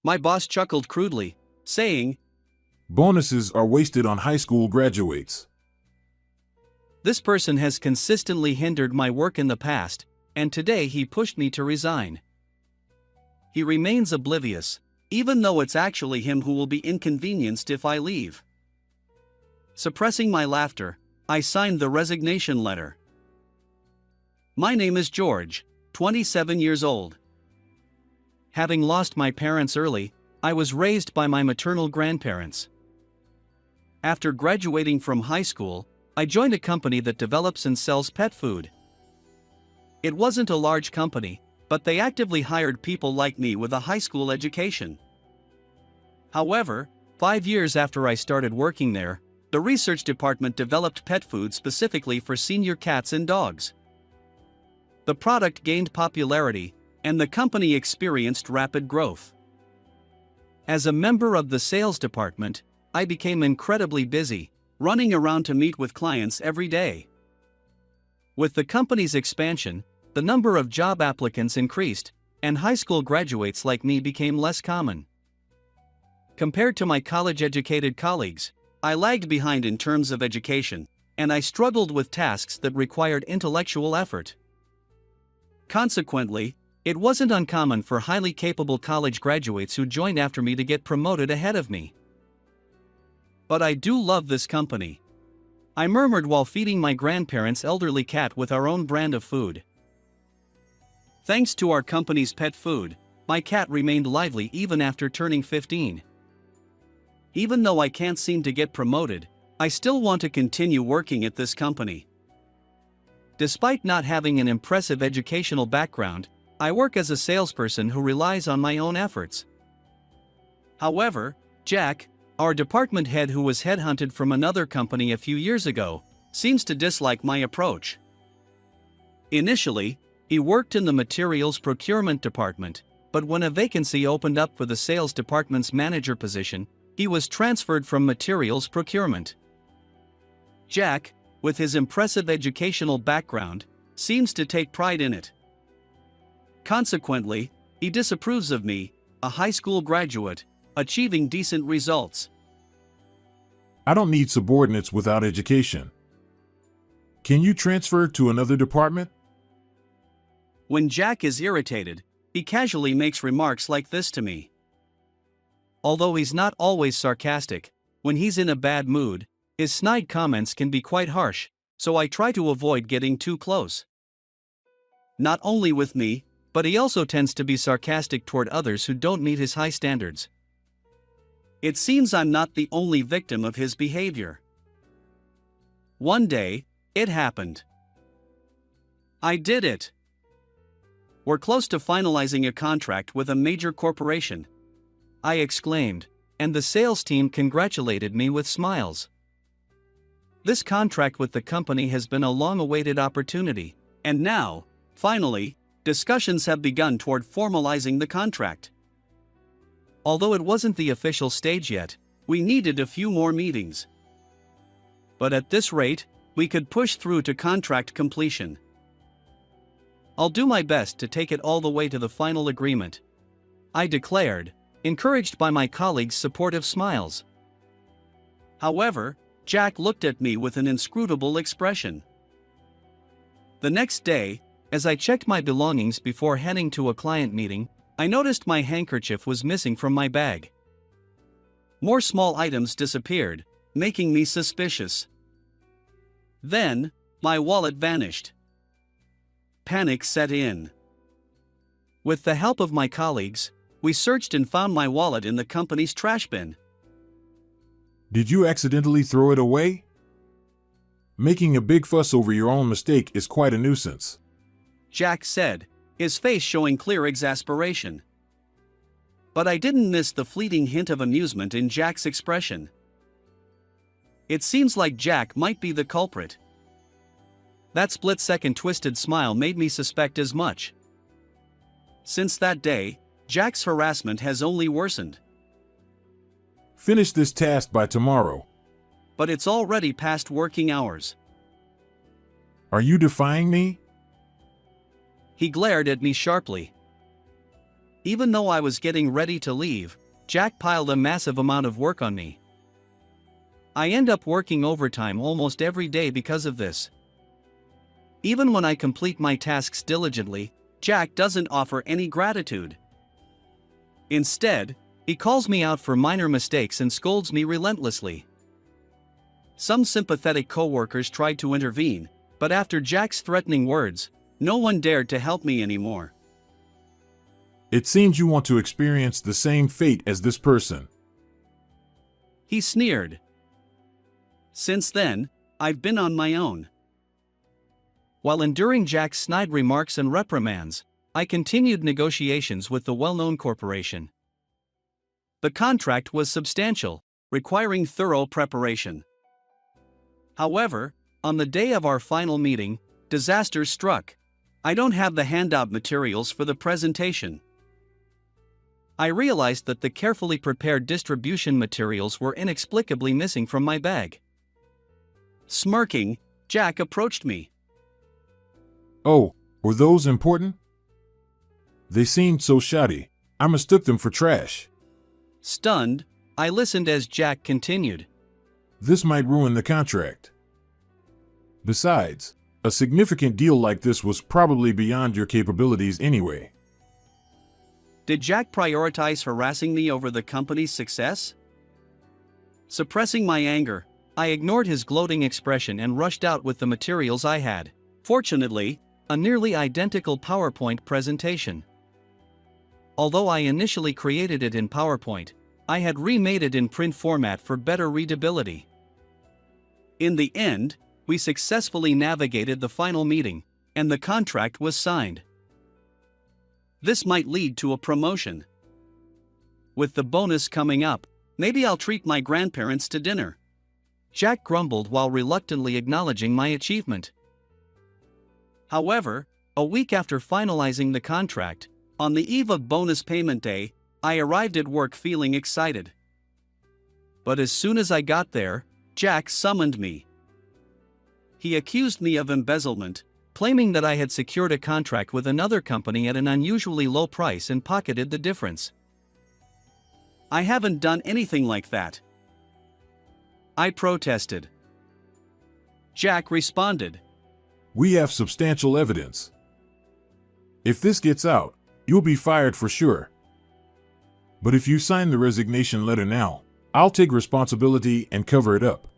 My boss chuckled crudely, saying, Bonuses are wasted on high school graduates. "This person has consistently hindered my work in the past, and today he pushed me to resign." He remains oblivious, even though it's actually him who will be inconvenienced if I leave. Suppressing my laughter, I signed the resignation letter. My name is George, 27 years old. Having lost my parents early, I was raised by my maternal grandparents. After graduating from high school, I joined a company that develops and sells pet food. It wasn't a large company, but they actively hired people like me with a high school education. However, 5 years after I started working there, the research department developed pet food specifically for senior cats and dogs. The product gained popularity, and the company experienced rapid growth. As a member of the sales department, I became incredibly busy, running around to meet with clients every day. With the company's expansion, the number of job applicants increased, and high school graduates like me became less common. Compared to my college-educated colleagues, I lagged behind in terms of education, and I struggled with tasks that required intellectual effort. Consequently, it wasn't uncommon for highly capable college graduates who joined after me to get promoted ahead of me. But I do love this company. I murmured while feeding my grandparents' elderly cat with our own brand of food. Thanks to our company's pet food, my cat remained lively even after turning 15. Even though I can't seem to get promoted, I still want to continue working at this company. Despite not having an impressive educational background, I work as a salesperson who relies on my own efforts. However, Jack, our department head who was headhunted from another company a few years ago, seems to dislike my approach. Initially, he worked in the materials procurement department, but when a vacancy opened up for the sales department's manager position, he was transferred from materials procurement. Jack, with his impressive educational background, seems to take pride in it. Consequently, he disapproves of me, a high school graduate, achieving decent results. I don't need subordinates without education. Can you transfer to another department? When Jack is irritated, he casually makes remarks like this to me. Although he's not always sarcastic, when he's in a bad mood, his snide comments can be quite harsh, so I try to avoid getting too close. Not only with me, but he also tends to be sarcastic toward others who don't meet his high standards. It seems I'm not the only victim of his behavior. One day, it happened. I did it. We're close to finalizing a contract with a major corporation, I exclaimed, and the sales team congratulated me with smiles. This contract with the company has been a long-awaited opportunity, and now, finally, discussions have begun toward formalizing the contract. Although it wasn't the official stage yet, we needed a few more meetings. But at this rate, we could push through to contract completion. I'll do my best to take it all the way to the final agreement, I declared, encouraged by my colleagues' supportive smiles. However, Jack looked at me with an inscrutable expression. The next day, as I checked my belongings before heading to a client meeting, I noticed my handkerchief was missing from my bag. More small items disappeared, making me suspicious. Then, my wallet vanished. Panic set in. With the help of my colleagues, we searched and found my wallet in the company's trash bin. Did you accidentally throw it away? Making a big fuss over your own mistake is quite a nuisance, Jack said, his face showing clear exasperation. But I didn't miss the fleeting hint of amusement in Jack's expression. It seems like Jack might be the culprit. That split-second twisted smile made me suspect as much. Since that day, Jack's harassment has only worsened. Finish this task by tomorrow. But it's already past working hours. Are you defying me? He glared at me sharply. Even though I was getting ready to leave, Jack piled a massive amount of work on me. I end up working overtime almost every day because of this. Even when I complete my tasks diligently, Jack doesn't offer any gratitude. Instead, he calls me out for minor mistakes and scolds me relentlessly. Some sympathetic coworkers tried to intervene, but after Jack's threatening words, no one dared to help me anymore. It seems you want to experience the same fate as this person. He sneered. Since then, I've been on my own. While enduring Jack's snide remarks and reprimands, I continued negotiations with the well-known corporation. The contract was substantial, requiring thorough preparation. However, on the day of our final meeting, disaster struck. I don't have the handout materials for the presentation. I realized that the carefully prepared distribution materials were inexplicably missing from my bag. Smirking, Jack approached me. Oh, were those important? They seemed so shoddy. I mistook them for trash. Stunned, I listened as Jack continued. This might ruin the contract. Besides, a significant deal like this was probably beyond your capabilities anyway. Did Jack prioritize harassing me over the company's success? Suppressing my anger, I ignored his gloating expression and rushed out with the materials I had. Fortunately, a nearly identical PowerPoint presentation. Although I initially created it in PowerPoint, I had remade it in print format for better readability. In the end, we successfully navigated the final meeting, and the contract was signed. This might lead to a promotion. With the bonus coming up, maybe I'll treat my grandparents to dinner. Jack grumbled while reluctantly acknowledging my achievement. However, a week after finalizing the contract, on the eve of bonus payment day, I arrived at work feeling excited. But as soon as I got there, Jack summoned me. He accused me of embezzlement, claiming that I had secured a contract with another company at an unusually low price and pocketed the difference. I haven't done anything like that. I protested. Jack responded. We have substantial evidence. If this gets out, you'll be fired for sure. But if you sign the resignation letter now, I'll take responsibility and cover it up.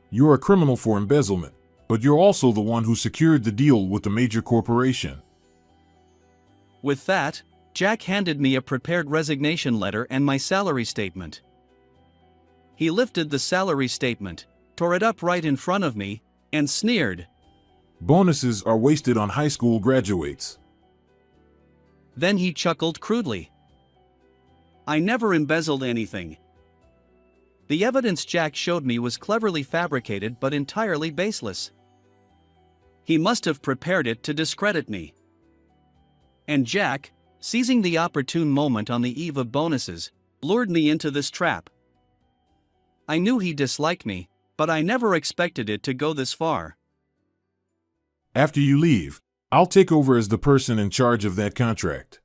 You're a criminal for embezzlement, but you're also the one who secured the deal with the major corporation. With that, Jack handed me a prepared resignation letter and my salary statement. He lifted the salary statement, tore it up right in front of me, and sneered. Bonuses are wasted on high school graduates. Then he chuckled crudely. I never embezzled anything. The evidence Jack showed me was cleverly fabricated but entirely baseless. He must have prepared it to discredit me. And Jack, seizing the opportune moment on the eve of bonuses, lured me into this trap. I knew he disliked me, but I never expected it to go this far. After you leave, I'll take over as the person in charge of that contract.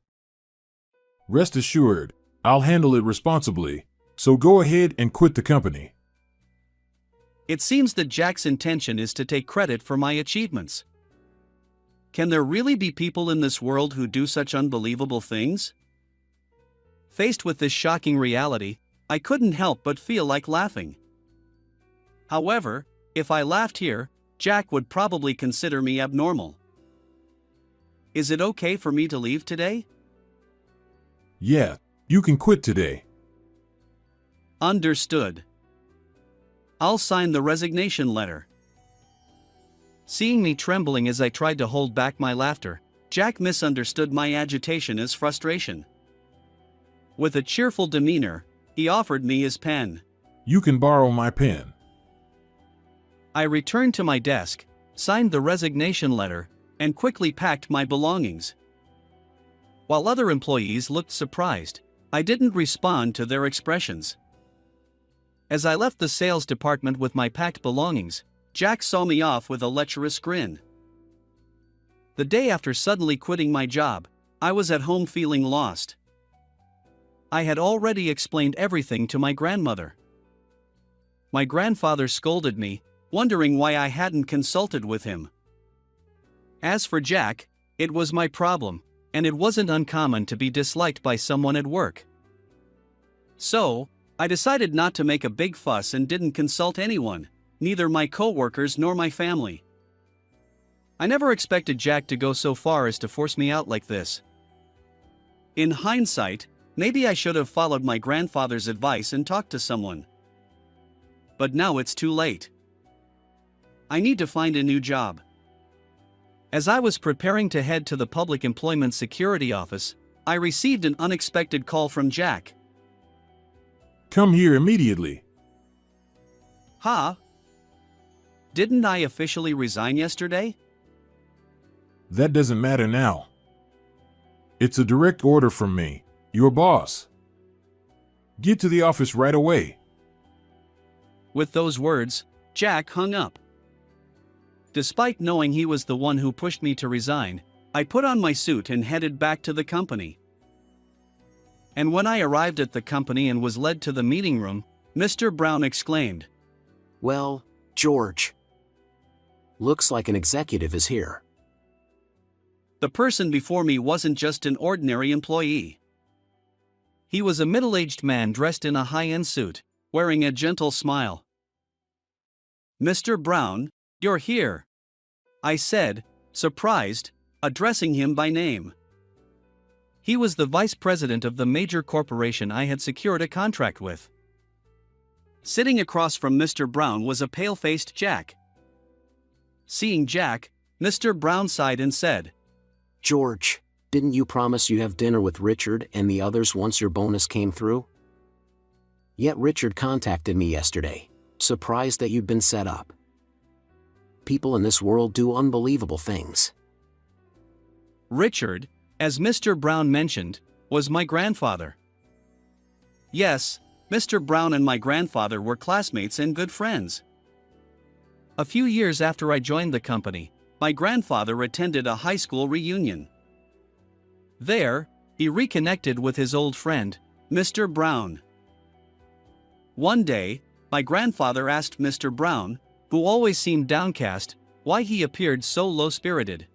Rest assured, I'll handle it responsibly, so go ahead and quit the company. It seems that Jack's intention is to take credit for my achievements. Can there really be people in this world who do such unbelievable things? Faced with this shocking reality, I couldn't help but feel like laughing. However, if I laughed here, Jack would probably consider me abnormal. Is it okay for me to leave today? Yeah, you can quit today. Understood. I'll sign the resignation letter. Seeing me trembling as I tried to hold back my laughter, Jack misunderstood my agitation as frustration. With a cheerful demeanor, he offered me his pen. You can borrow my pen. I returned to my desk, signed the resignation letter, and quickly packed my belongings. While other employees looked surprised, I didn't respond to their expressions. As I left the sales department with my packed belongings, Jack saw me off with a lecherous grin. The day after suddenly quitting my job, I was at home feeling lost. I had already explained everything to my grandmother. My grandfather scolded me, wondering why I hadn't consulted with him. As for Jack, it was my problem, and it wasn't uncommon to be disliked by someone at work. So, I decided not to make a big fuss and didn't consult anyone, neither my coworkers nor my family. I never expected Jack to go so far as to force me out like this. In hindsight, maybe I should have followed my grandfather's advice and talked to someone. But now it's too late. I need to find a new job. As I was preparing to head to the Public Employment Security Office, I received an unexpected call from Jack. Come here immediately. Huh? Didn't I officially resign yesterday? That doesn't matter now. It's a direct order from me, your boss. Get to the office right away. With those words, Jack hung up. Despite knowing he was the one who pushed me to resign, I put on my suit and headed back to the company. And when I arrived at the company and was led to the meeting room, Mr. Brown exclaimed, "Well, George. Looks like an executive is here." The person before me wasn't just an ordinary employee. He was a middle-aged man dressed in a high-end suit, wearing a gentle smile. "Mr. Brown, you're here," I said, surprised, addressing him by name. He was the vice president of the major corporation I had secured a contract with. Sitting across from Mr. Brown was a pale-faced Jack. Seeing Jack, Mr. Brown sighed and said, "George, didn't you promise you'd have dinner with Richard and the others once your bonus came through? Yet Richard contacted me yesterday, surprised that you'd been set up. People in this world do unbelievable things." Richard, as Mr. Brown mentioned, was my grandfather. Yes, Mr. Brown and my grandfather were classmates and good friends. A few years after I joined the company, my grandfather attended a high school reunion. There, he reconnected with his old friend, Mr. Brown. One day, my grandfather asked Mr. Brown, who always seemed downcast, why he appeared so low-spirited.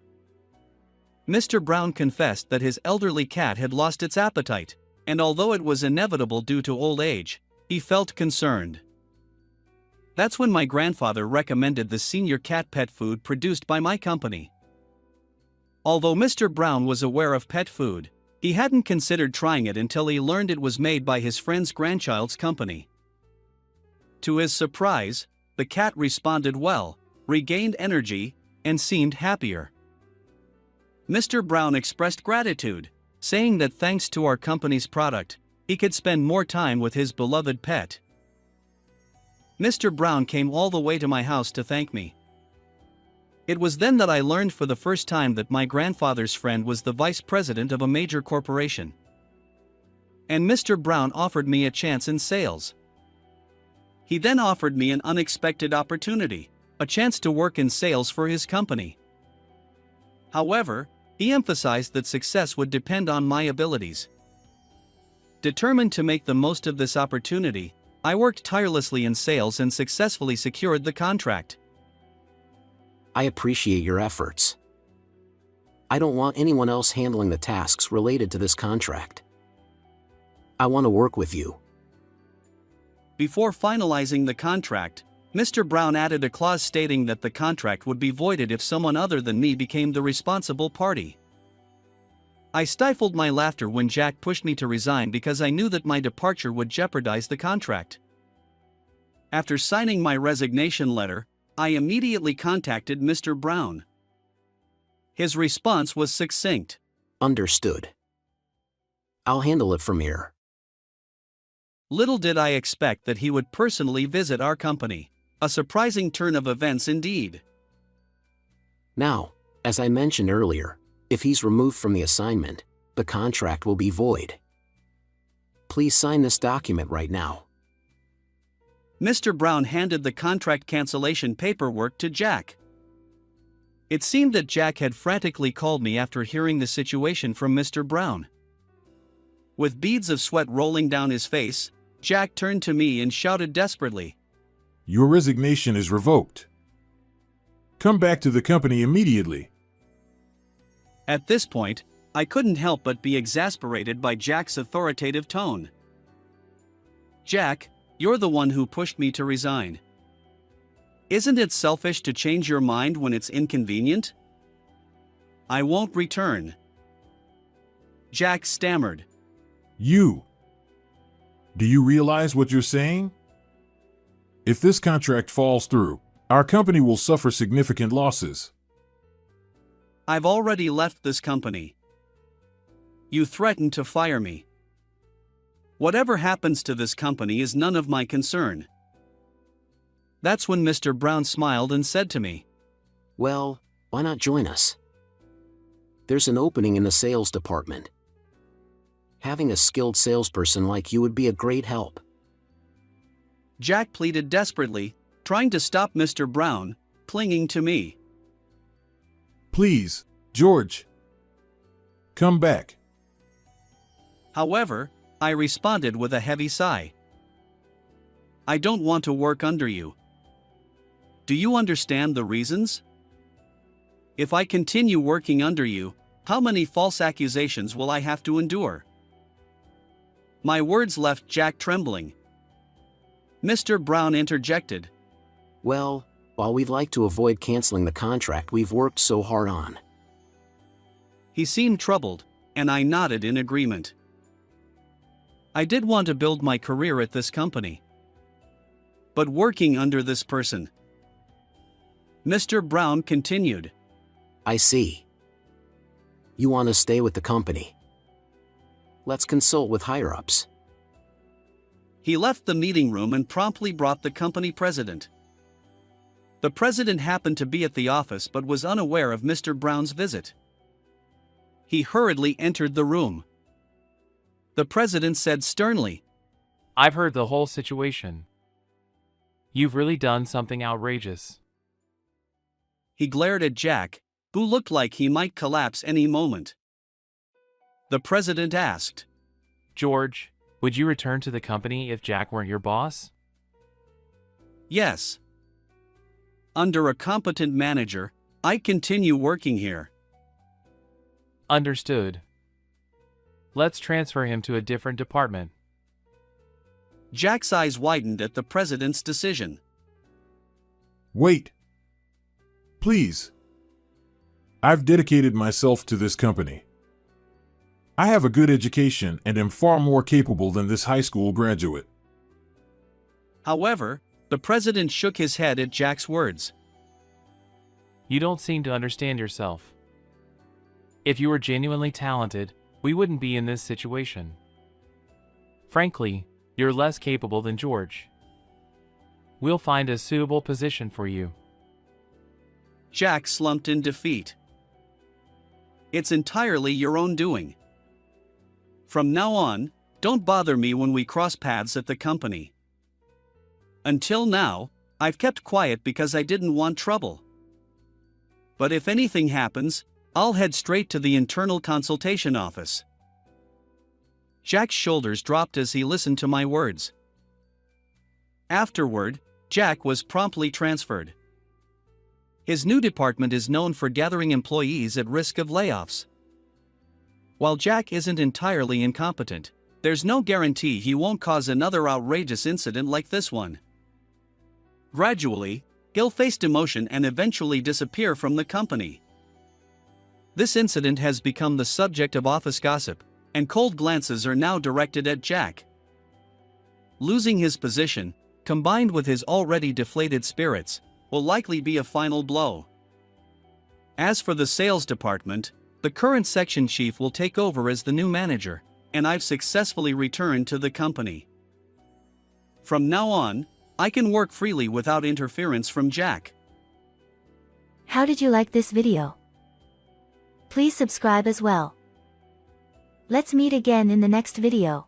Mr. Brown confessed that his elderly cat had lost its appetite, and although it was inevitable due to old age, he felt concerned. That's when my grandfather recommended the senior cat pet food produced by my company. Although Mr. Brown was aware of pet food, he hadn't considered trying it until he learned it was made by his friend's grandchild's company. To his surprise, the cat responded well, regained energy, and seemed happier. Mr. Brown expressed gratitude, saying that thanks to our company's product, he could spend more time with his beloved pet. Mr. Brown came all the way to my house to thank me. It was then that I learned for the first time that my grandfather's friend was the vice president of a major corporation. And Mr. Brown offered me a chance in sales. He then offered me an unexpected opportunity, a chance to work in sales for his company. However, he emphasized that success would depend on my abilities. Determined to make the most of this opportunity, I worked tirelessly in sales and successfully secured the contract. I appreciate your efforts. I don't want anyone else handling the tasks related to this contract. I want to work with you. Before finalizing the contract, Mr. Brown added a clause stating that the contract would be voided if someone other than me became the responsible party. I stifled my laughter when Jack pushed me to resign because I knew that my departure would jeopardize the contract. After signing my resignation letter, I immediately contacted Mr. Brown. His response was succinct. "Understood. I'll handle it from here." Little did I expect that he would personally visit our company. A surprising turn of events indeed. Now, as I mentioned earlier, if he's removed from the assignment, the contract will be void. Please sign this document right now. Mr. Brown handed the contract cancellation paperwork to Jack. It seemed that Jack had frantically called me after hearing the situation from Mr. Brown. With beads of sweat rolling down his face, Jack turned to me and shouted desperately, "Your resignation is revoked. Come back to the company immediately." At this point, I couldn't help but be exasperated by Jack's authoritative tone. "Jack, you're the one who pushed me to resign. Isn't it selfish to change your mind when it's inconvenient?" "I won't return." Jack stammered. Do you realize what you're saying? If this contract falls through, our company will suffer significant losses. "I've already left this company. You threatened to fire me. Whatever happens to this company is none of my concern." That's when Mr. Brown smiled and said to me, Well, why not join us? There's an opening in the sales department. Having a skilled salesperson like you would be a great help. Jack pleaded desperately, trying to stop Mr. Brown, clinging to me. "Please, George. Come back." However, I responded with a heavy sigh. "I don't want to work under you. Do you understand the reasons? If I continue working under you, how many false accusations will I have to endure?" My words left Jack trembling. Mr. Brown interjected. Well, while we'd like to avoid canceling the contract we've worked so hard on. He seemed troubled, and I nodded in agreement. I did want to build my career at this company. But working under this person. Mr. Brown continued. I see. You want to stay with the company. Let's consult with higher-ups. He left the meeting room and promptly brought the company president. The president happened to be at the office but was unaware of Mr. Brown's visit. He hurriedly entered the room. The president said sternly, "I've heard the whole situation. You've really done something outrageous." He glared at Jack, who looked like he might collapse any moment. The president asked, "George, would you return to the company if Jack weren't your boss?" "Yes. Under a competent manager, I'd continue working here." Understood. Let's transfer him to a different department. Jack's eyes widened at the president's decision. Wait. Please. I've dedicated myself to this company. I have a good education and am far more capable than this high school graduate. However, the president shook his head at Jack's words. You don't seem to understand yourself. If you were genuinely talented, we wouldn't be in this situation. Frankly, you're less capable than George. We'll find a suitable position for you. Jack slumped in defeat. "It's entirely your own doing. From now on, don't bother me when we cross paths at the company. Until now, I've kept quiet because I didn't want trouble. But if anything happens, I'll head straight to the internal consultation office." Jack's shoulders dropped as he listened to my words. Afterward, Jack was promptly transferred. His new department is known for gathering employees at risk of layoffs. While Jack isn't entirely incompetent, there's no guarantee he won't cause another outrageous incident like this one. Gradually, he'll face demotion and eventually disappear from the company. This incident has become the subject of office gossip, and cold glances are now directed at Jack. Losing his position, combined with his already deflated spirits, will likely be a final blow. As for the sales department, the current section chief will take over as the new manager, and I've successfully returned to the company. From now on, I can work freely without interference from Jack. How did you like this video? Please subscribe as well. Let's meet again in the next video.